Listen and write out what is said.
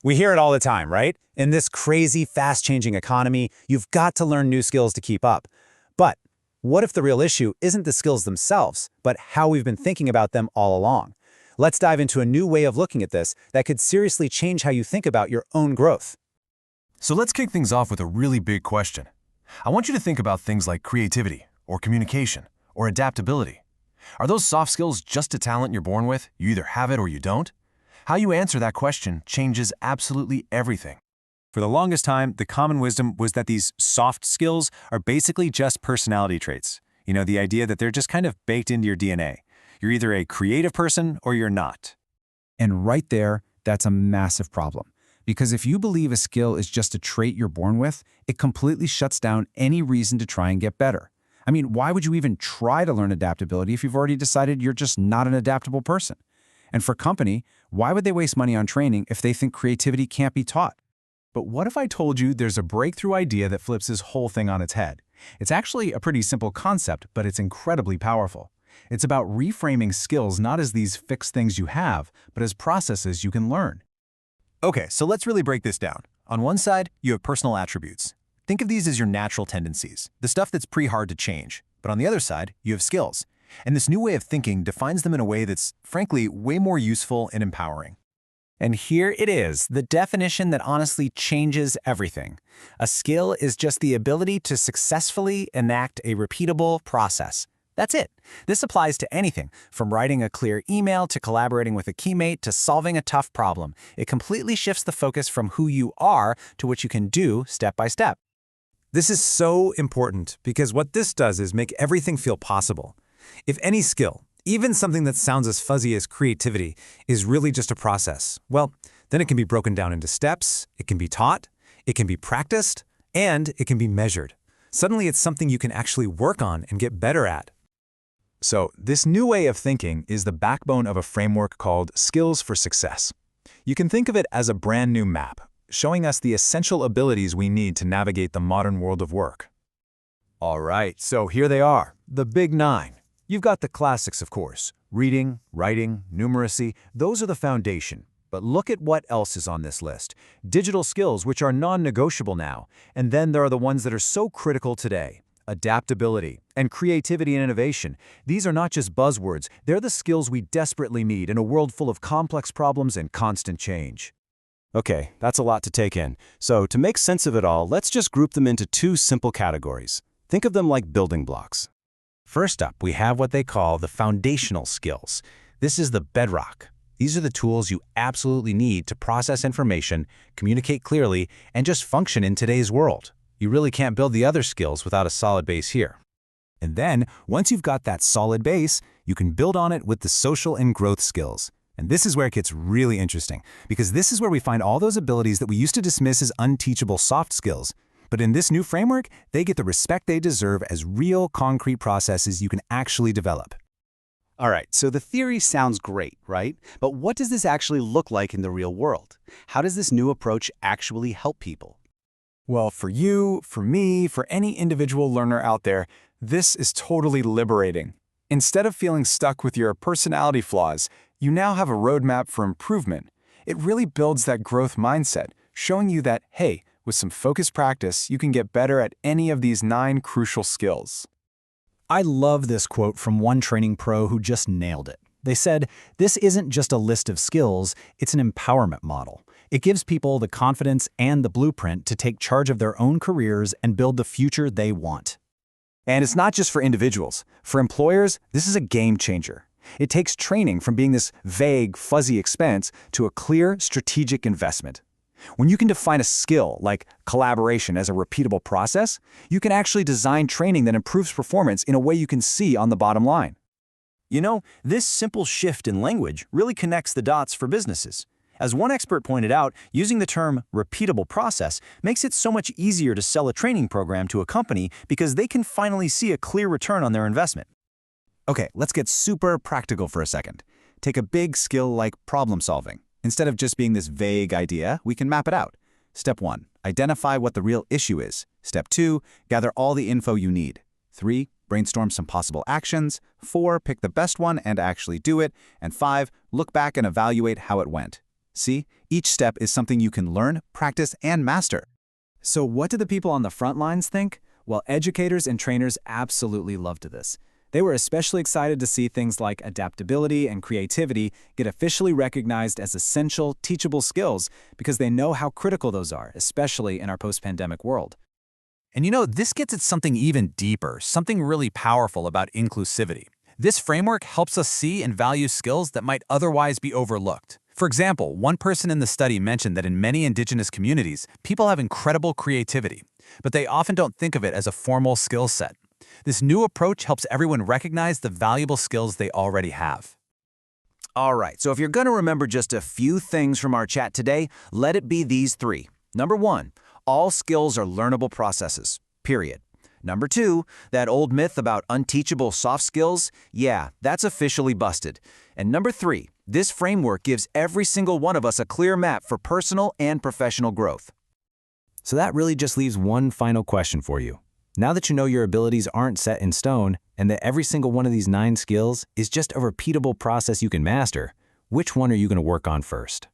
We hear it all the time, right? In this crazy, fast-changing economy, you've got to learn new skills to keep up. But what if the real issue isn't the skills themselves, but how we've been thinking about them all along? Let's dive into a new way of looking at this that could seriously change how you think about your own growth. So let's kick things off with a really big question. I want you to think about things like creativity, or communication, or adaptability. Are those soft skills just a talent you're born with? You either have it or you don't? How you answer that question changes absolutely everything. For the longest time, the common wisdom was that these soft skills are basically just personality traits. You know, the idea that they're just kind of baked into your DNA. You're either a creative person or you're not. And right there, that's a massive problem. Because if you believe a skill is just a trait you're born with, it completely shuts down any reason to try and get better. I mean, why would you even try to learn adaptability if you've already decided you're just not an adaptable person? And for company, why would they waste money on training if they think creativity can't be taught? But what if I told you there's a breakthrough idea that flips this whole thing on its head? It's actually a pretty simple concept, but it's incredibly powerful. It's about reframing skills not as these fixed things you have, but as processes you can learn. Okay, so let's really break this down. On one side, you have personal attributes. Think of these as your natural tendencies, the stuff that's pretty hard to change. But on the other side, you have skills. And this new way of thinking defines them in a way that's, frankly, way more useful and empowering. And here it is, the definition that honestly changes everything. A skill is just the ability to successfully enact a repeatable process. That's it. This applies to anything, from writing a clear email to collaborating with a teammate to solving a tough problem. It completely shifts the focus from who you are to what you can do step by step. This is so important because what this does is make everything feel possible. If any skill, even something that sounds as fuzzy as creativity, is really just a process, well, then it can be broken down into steps, it can be taught, it can be practiced, and it can be measured. Suddenly it's something you can actually work on and get better at. So this new way of thinking is the backbone of a framework called Skills for Success. You can think of it as a brand new map, showing us the essential abilities we need to navigate the modern world of work. All right, so here they are, the big 9. You've got the classics, of course. Reading, writing, numeracy, those are the foundation. But look at what else is on this list. Digital skills, which are non-negotiable now. And then there are the ones that are so critical today. Adaptability and creativity and innovation. These are not just buzzwords, they're the skills we desperately need in a world full of complex problems and constant change. Okay, that's a lot to take in. So to make sense of it all, let's just group them into 2 simple categories. Think of them like building blocks. First up, we have what they call the foundational skills. This is the bedrock. These are the tools you absolutely need to process information, communicate clearly, and just function in today's world. You really can't build the other skills without a solid base here. And then, once you've got that solid base, you can build on it with the social and growth skills. And this is where it gets really interesting, because this is where we find all those abilities that we used to dismiss as unteachable soft skills. But in this new framework, they get the respect they deserve as real, concrete processes you can actually develop. All right, so the theory sounds great, right? But what does this actually look like in the real world? How does this new approach actually help people? Well, for you, for me, for any individual learner out there, this is totally liberating. Instead of feeling stuck with your personality flaws, you now have a roadmap for improvement. It really builds that growth mindset, showing you that, hey, with some focused practice, you can get better at any of these 9 crucial skills. I love this quote from one training pro who just nailed it. They said, "This isn't just a list of skills, it's an empowerment model. It gives people the confidence and the blueprint to take charge of their own careers and build the future they want." And it's not just for individuals. For employers, this is a game changer. It takes training from being this vague, fuzzy expense to a clear, strategic investment. When you can define a skill like collaboration as a repeatable process, you can actually design training that improves performance in a way you can see on the bottom line. You know, this simple shift in language really connects the dots for businesses. As one expert pointed out, using the term repeatable process makes it so much easier to sell a training program to a company because they can finally see a clear return on their investment. Okay, let's get super practical for a second. Take a big skill like problem solving. Instead of just being this vague idea, we can map it out. Step 1, identify what the real issue is. Step 2, gather all the info you need. 3, brainstorm some possible actions. 4, pick the best one and actually do it. And 5, look back and evaluate how it went. See, each step is something you can learn, practice, and master. So what do the people on the front lines think? Well, educators and trainers absolutely loved this. They were especially excited to see things like adaptability and creativity get officially recognized as essential, teachable skills because they know how critical those are, especially in our post-pandemic world. And you know, this gets at something even deeper, something really powerful about inclusivity. This framework helps us see and value skills that might otherwise be overlooked. For example, one person in the study mentioned that in many indigenous communities, people have incredible creativity, but they often don't think of it as a formal skill set. This new approach helps everyone recognize the valuable skills they already have. All right, so if you're going to remember just a few things from our chat today, let it be these 3. Number 1, all skills are learnable processes, period. Number 2, that old myth about unteachable soft skills, yeah, that's officially busted. And number 3, this framework gives every single one of us a clear map for personal and professional growth. So that really just leaves one final question for you. Now that you know your abilities aren't set in stone and that every single one of these 9 skills is just a repeatable process you can master, which one are you going to work on first?